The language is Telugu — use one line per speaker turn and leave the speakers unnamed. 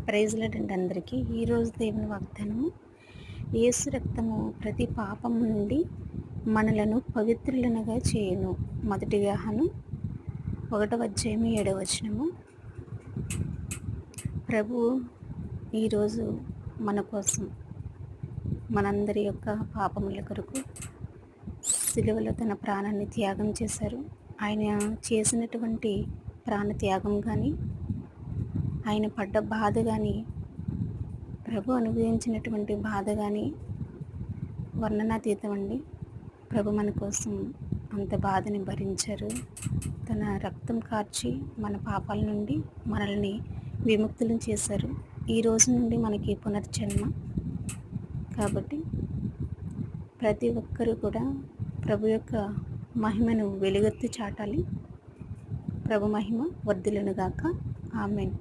ప్రైజ్ లార్డ్ అందరికీ. ఈరోజు దేవుని వాగ్దానము, యేసు రక్తము ప్రతి పాపము నుండి మనలను పవిత్రులనుగా చేయును. మొదటి యోహాను 1:7 ప్రభువు ఈరోజు మన కోసం, మనందరి యొక్క పాపముల కొరకు సిలువలో తన ప్రాణాన్ని త్యాగం చేశారు. ఆయన చేసినటువంటి ప్రాణ త్యాగం కానీ, ఆయన పడ్డ బాధ కానీ, ప్రభు అనుభవించినటువంటి బాధ కానీ వర్ణనాతీతం అండి. ప్రభు మన కోసం అంత బాధని భరించారు. తన రక్తం కార్చి మన పాపాల నుండి మనల్ని విముక్తులను చేశారు. ఈ రోజు నుండి మనకి పునర్జన్మ. కాబట్టి ప్రతి ఒక్కరూ కూడా ప్రభు యొక్క మహిమను వెలుగెత్తి చాటాలి. ప్రభు మహిమ వర్ధిల్లునుగాక. ఆమేన్.